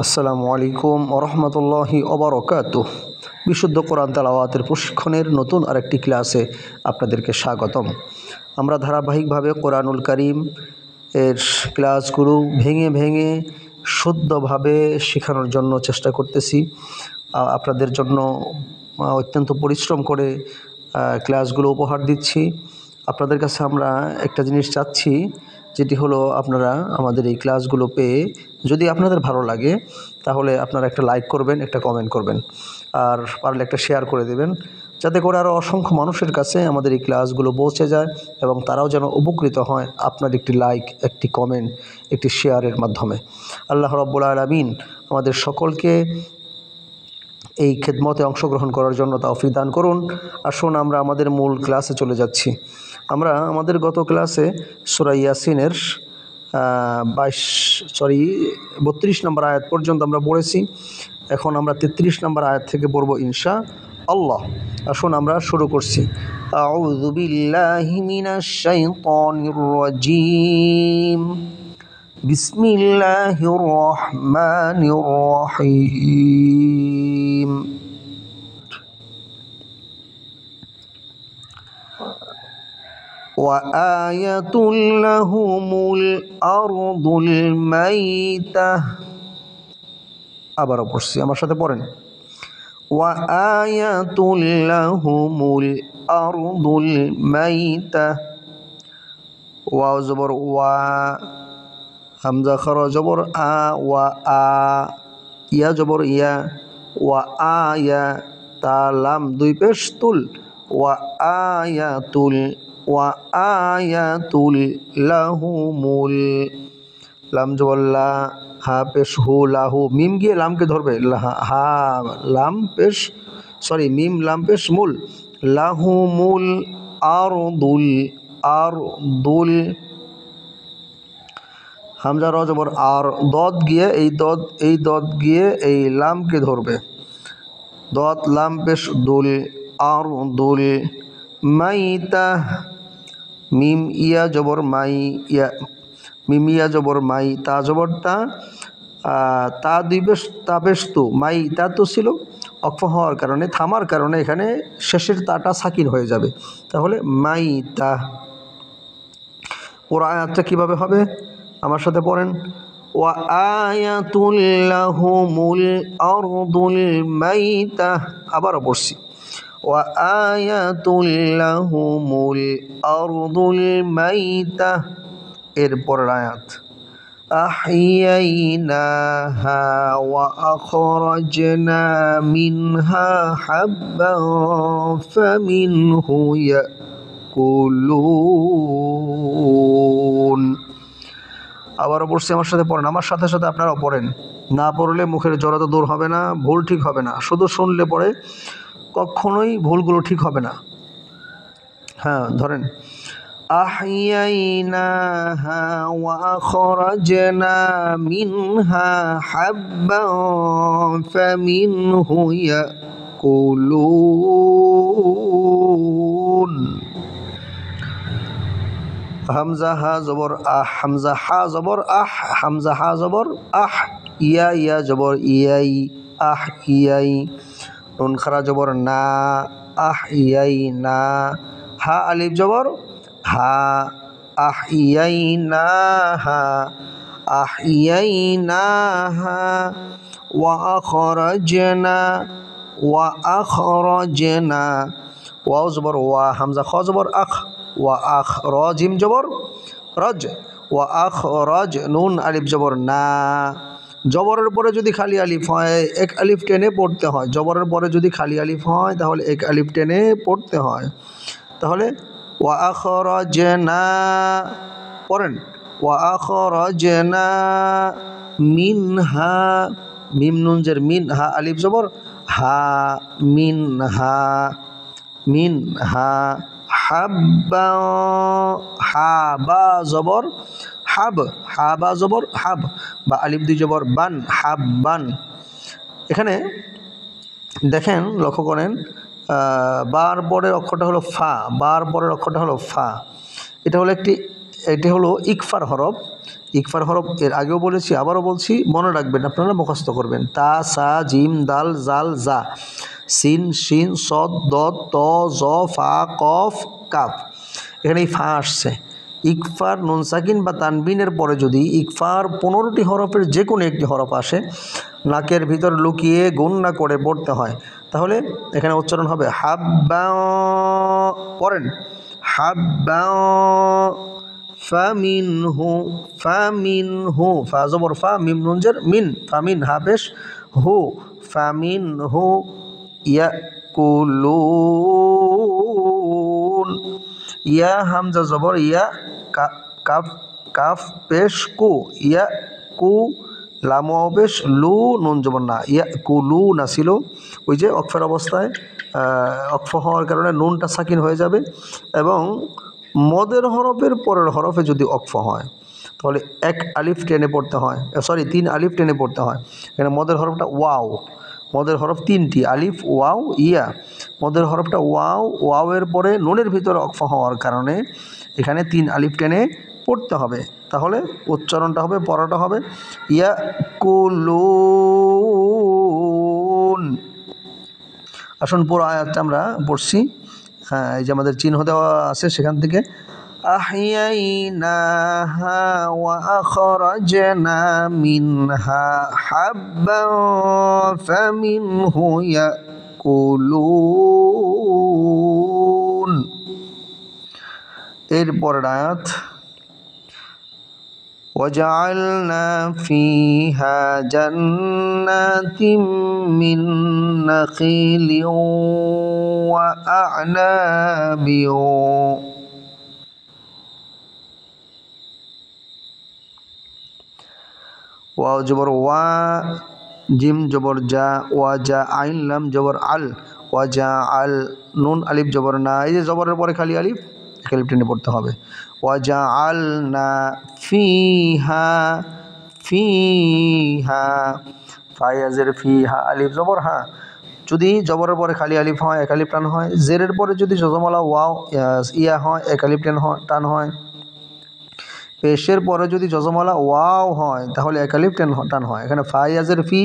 আসসালামু আলাইকুম ওয়া রাহমাতুল্লাহি ওয়া বারাকাতুহু। বিশুদ্ধ কোরআন তেলাওয়াতের প্রশিক্ষণের নতুন আরেকটি ক্লাসে আপনাদেরকে স্বাগতম। আমরা ধারাবাহিকভাবে কোরআনুল কারীম এর ক্লাসগুলো ভেঙে ভেঙে শুদ্ধভাবে শেখানোর জন্য চেষ্টা করতেছি। আপনাদের জন্য অত্যন্ত পরিশ্রম করে ক্লাসগুলো উপহার দিচ্ছি। আপনাদের কাছে আমরা একটা জিনিস চাচ্ছি, যেটি হলো আপনারা আমাদের এই ক্লাসগুলো পেয়ে যদি আপনাদের ভালো লাগে তাহলে আপনারা একটা লাইক করবেন, একটা কমেন্ট করবেন, আর পারলে একটা শেয়ার করে দেবেন, যাতে করে আরও অসংখ্য মানুষের কাছে আমাদের এই ক্লাসগুলো পৌঁছে যায় এবং তারাও যেন উপকৃত হয় আপনার একটি লাইক, একটি কমেন্ট, একটি শেয়ারের মাধ্যমে। আল্লাহ রাব্বুল আলামিন আমাদের সকলকে এই খেদমতে অংশগ্রহণ করার জন্য তৌফিক দান করুন। আসুন আমরা আমাদের মূল ক্লাসে চলে যাচ্ছি। আমরা আমাদের গত ক্লাসে সূরা ইয়াসিনের 32 নম্বর আয়াত পর্যন্ত আমরা পড়েছি। এখন আমরা 33 নম্বর আয়াত থেকে পড়ব ইনশাআল্লাহ। আসুন আমরা শুরু করছি। আউযু বিল্লাহি মিনাশ শাইতানির রাজীম। বিসমিল্লাহির রহমানির রহিম। وآية لهم الأرض الميتة। আবারও পড়ছি, আমার সাথে পড়েন। وآية لهم الأرض الميتة। ওয়া জবর ওয়া, হামজা খারা জবর আ, ওয়া আ, ইয়া জবর ইয়া, ওয়া আয়া, তা লাম দুই পেশ তুল, ওয়া আয়াতুল, ওয়া আয়াতুল লাহুমুল, লাম জবর লা, হা পেশ হু, লাহু, মিম গিয়ে লামকে ধরবে, হা লাম পেশ, মিম লাম পেশ মুল, লাহুমুল আরদুল, আরদুল, হামজা র জবর আর, দদ গিয়ে এই দদ গিয়ে এই লামকে ধরবে, দদ লাম পেশ দুল, আরদুল মাইতা, মিম ইয়া জবর মাই, ইয়া মিম ইয়া জবর মাই, তা জবর তা, তা দুই পেশ, তা পেশ তু, মাই তা তো ছিল, অক্ফ হওয়ার কারণে, থামার কারণে এখানে শেষের তাটা সাকিন হয়ে যাবে, তাহলে মাই তা। ওর আয়াতটা কীভাবে হবে আমার সাথে পড়েন। ওয়া আয়াতুল লাহুমুল আরদুল মাইতা। আবারও পড়ছি। ওয়া আয়াতুল লাহুমুল আরদুল মাইতা। এরপরের আয়াত আহইয়াইনাহা ওয়া আখরাজনা মিনহা হাব্বান ফামিনহু ইয়াকুলুন। আবারও পড়ছি, আমার সাথে পড়েন, আমার সাথে সাথে আপনারাও পড়েন। না পড়লে মুখের জড়তা দূর হবে না, ভুল ঠিক হবে না। শুধু শুনলে পরে কখনোই ভুলগুলো ঠিক হবে না। হ্যাঁ, ধরেন আহইয়াইনাহা ওয়া আখরাজনা মিনহা হাব্বান ফামিনহু ইয়াকুলুন। হামজা হা জবর আহ, হামজা হা জবর আহ, হামজা হা জবর আহ, ইয়া ইয়া জবর ইয়াই, আহ ইয়াই, নুন খারা জবর না, আহ ইয়াই না, হা আলিফ জবর হা, আহ ইয়াই না হা, আহ ইয়াই না হা, ওয়া আখরাজনা, ওয়া আখরাজনা, ওয়াও জবর ওয়া, হামজা খ জবর আখ, ওয়া আখ, র জিম জবর রজ, ওয়া আখ রজ, নুন আলিফ জবর না। জবরের পরে যদি খালি আলিফ হয় এক আলিফ টেনে পড়তে হয়, জবরের পরে যদি খালি আলিফ হয় তাহলে এক আলিফ টেনে পড়তে হয়। তাহলে ওয়া আখরাজনা, পড়েন, ওয়া আখরাজনা মিনহা, মিম নুন জের মিন, হা আলিফ জবর হা, মিনহা, মিনহা, হাব্বা, হা বা জবর হাব, হা বা জবর হাব, বা আলিফ দুই জবর বান, হাব্বান। এখানে দেখেন, লক্ষ্য করেন, বার পরের অক্ষরটা হলো ফা, বার পরের অক্ষরটা হলো ফা। এটা হলো ইকফার হরফ। ইকফার হরফ এর আগেও বলেছি, আবারও বলছি, মনে রাখবেন, আপনারা মুখস্থ করবেন। তা, সা, জিম, দাল, জাল, জা, সিন, শিন, সদ, দদ, ত, জ, ফা, কফ, কাফ। এখানে এই ফা আসছে। ইকফার নুন সাকিন বা তানবিনের পরে যদি ইকফার 15টি হরফের যে কোনো একটি হরফ আসে, নাকের ভিতর লুকিয়ে গুণনা করে পড়তে হয়, তাহলে এখানে উচ্চারণ হবে হাব্বা। পড়েন হাব্বা, ফামিনহু, ফামিনহু, ফা জবর ফা, মিম নুন জের মিন, ফামিন হা পেশ হু, ফামিনহু ইয়াকুলুন, ইয়া হামজা জবর ইয়া, কাফ কাফ পেশ কু, ইয়া কু, লাম ওয়াও পেশ লু, নুন জবর না, ইয়া কুলু না ছিল, ওই যে অক্ফের অবস্থায় অক্ফ হওয়ার কারণে নুনটা সাকিন হয়ে যাবে, এবং মদের হরফের পরের হরফে যদি অক্ফ হয় তাহলে 1 আলিফ টেনে পড়তে হয়, 3 আলিফ টেনে পড়তে হয়। এখানে মদের হরফটা ওয়াও, মদের হরফ 3টি, আলিফ, ওয়াও, ইয়া। মদের হরফটা ওয়াও, ওয়াওয়ের পরে নুনের ভিতরে অক্ফ হওয়ার কারণে এখানে 3 আলিফ টেনে পড়তে হবে, তাহলে উচ্চারণটা হবে, পড়াটা হবে ইয়াকুলুন। আসুন পুরো আয়াতটা আমরা পড়ছি। হ্যাঁ, এই যে আমাদের চিহ্ন দেওয়া আছে সেখান থেকে, আহইয়াইনাহা ওয়া আখরাজনা মিনহা হাব্বান ফামিনহু ইয়াকুলুন। এরপরের আয়াত, وجعلنا فيها جنات من نخيل وأعناب ওয়াও জবর ওয়া, জিম জবর জা, ওয়া জা, আইন লাম জবর আল, ওয়া জা আল, নুন আলিফ জবর না, এই যে জবরের পরে খালি আলিফ, আলিফ টেনে পড়তে হবে। ওয়া জা আল না ফিহা, ফিহা, ফায়াজের ফিহা, আলিফ জবর হা, যদি জবরের পরে খালি আলিফ হয় 1 আলিফ টান হয়, জেরের পরে যদি জজমালা ওয়াও ইয়া হয় 1 আলিফ টান হয়, পেশের পরে যদি জজমালা ওয়াও হয় তাহলে 1 আলিফ টান হয়। এখানে ফায়াজের ফি,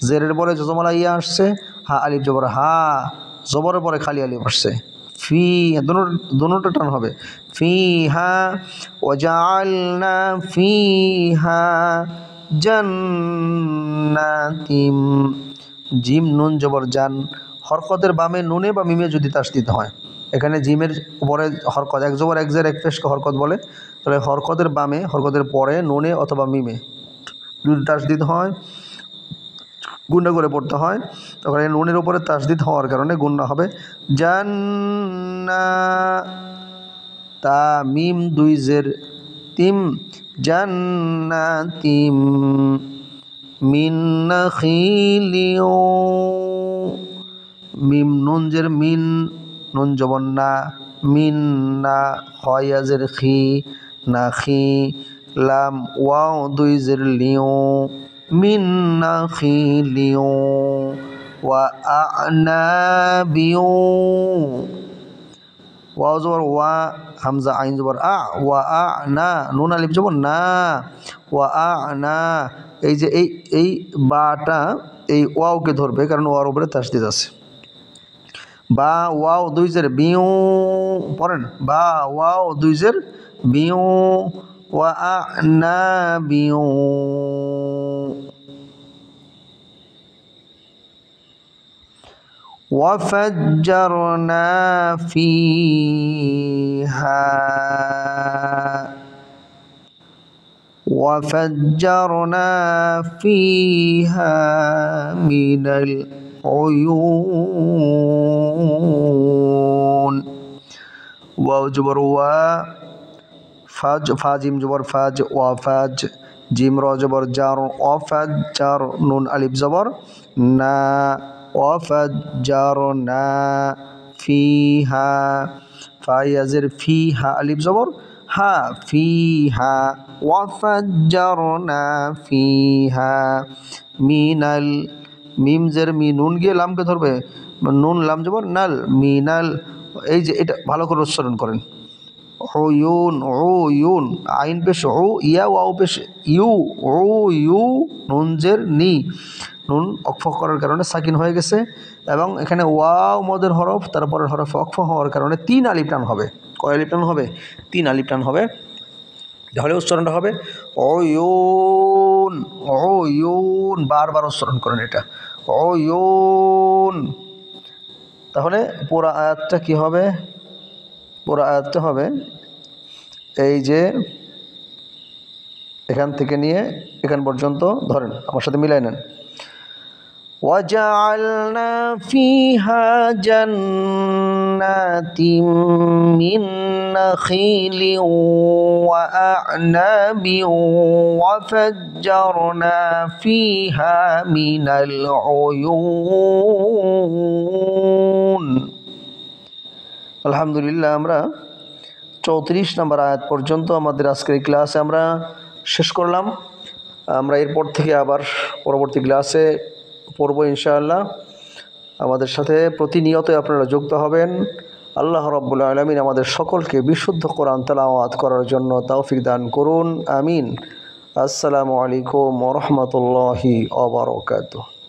জেরের পরে জজমালা ইয়া আসছে, হা আলিফ জবর হা, জবরের পরে খালি আলিফ আসছে, ফি, দুটোটা টান হবে। ফিহা ওয়াজআলনা ফিহা জান্নাতিম, জিম নুন জবর জান, হরকতের বামে নুনে বা মিমে যদি তাসদীদ হয়, এখানে জিমের উপরে হরকত, 1 জবর 1 জের 1 পেশকে হরকত বলে, তাহলে হরকতের বামে, হরকতের পরে নুনে অথবা মিমে যদি তাসদীদ হয়, গুণা করে পড়তে হয়, তখন এই নুনের উপরে তাসদীদ হওয়ার কারণে গুণা হবে জান্না, তা মিম 2 জের তিম, জান্নাতিম মিন নাখিলিও, মিম নুন জের মিন, নুন জবর না, মিন না, খয়াজের খি, না খি, লাম ওয়াও 2 জের লিও, মিন নাখিলিও ওয়া আ'নাবিও, ওয়াও জবর ওয়া, হামজা আইন জবর আ, ওয়া আ না, নুন আলিফ জবর না, ওয়া আ না, এই যে এই বাটা এই ওয়াওকে ধরবে, কারণ ওয়ার উপরে তাসদীদ আছে। বা ওয়াও 2 জের বিউ, পড়েন বা ওয়াও 2 জের বিউ, ওয়া আ না বিউ। وفجرنا فيها، وفجرنا فيها من العيون، واو جبر وا، ফাজ, ফাজিম জবর ফাজ, ওয়া ফাজ, জিম র জবর জার, অফাজ্জার, নুন আলিফ জবর না, ওয়াফাজ্জারনা ফিহা, ফায়াজের ফিহা আলিফ জবর হা, ফিহা, ওয়াফাজ্জারনা ফিহা মিনাল, মিম জের মি, নুন গিয়ে লামকে ধরবে, নুন লাম জবর নাল, মিনাল, এই যে এটা ভালো করে উচ্চারণ করেন, উয়ুন উয়ুন, আইন পেশ উ, ইয়া ওয়াও পেশ ইউ, ইউ, নুন জের নি, নুন অক্ফ করার কারণে সাকিন হয়ে গেছে এবং এখানে ওয়াও মদের হরফ, তারপরের হরফে অক্ফ হওয়ার কারণে 3 আলিফ টান হবে। কয় আলিফ টান হবে? 3 আলিফ টান হবে। তাহলে উচ্চারণটা হবে উয়ুন উয়ুন, বারবার উচ্চারণ করেন এটা, উয়ুন। তাহলে পুরো আয়াতটা কি হবে? পুরো আয়াতটা হবে এই যে এখান থেকে নিয়ে এখান পর্যন্ত ধরেন, আমার সাথে মিলাই নেন। وَجَعَلْنَا فِيهَا جَنَّاتٍ مِّن نَّخِيلٍ وَأَعْنَابٍ وَفَجَّرْنَا فِيهَا مِنَ الْعُيُونِ। আলহামদুলিল্লাহ, আমরা 34 নম্বর আয়াত পর্যন্ত আমাদের আজকের এই ক্লাসে আমরা শেষ করলাম। আমরা এরপর থেকে আবার পরবর্তী ক্লাসে পড়ব ইনশাআল্লাহ। আমাদের সাথে প্রতিনিয়ত আপনারা যুক্ত হবেন। আল্লাহ রাব্বুল আলামিন আমাদের সকলকে বিশুদ্ধ কোরআন তেলাওয়াত করার জন্য তৌফিক দান করুন, আমিন। আসসালামু আলাইকুম ওয়া রাহমাতুল্লাহি ওয়া বারাকাতুহু।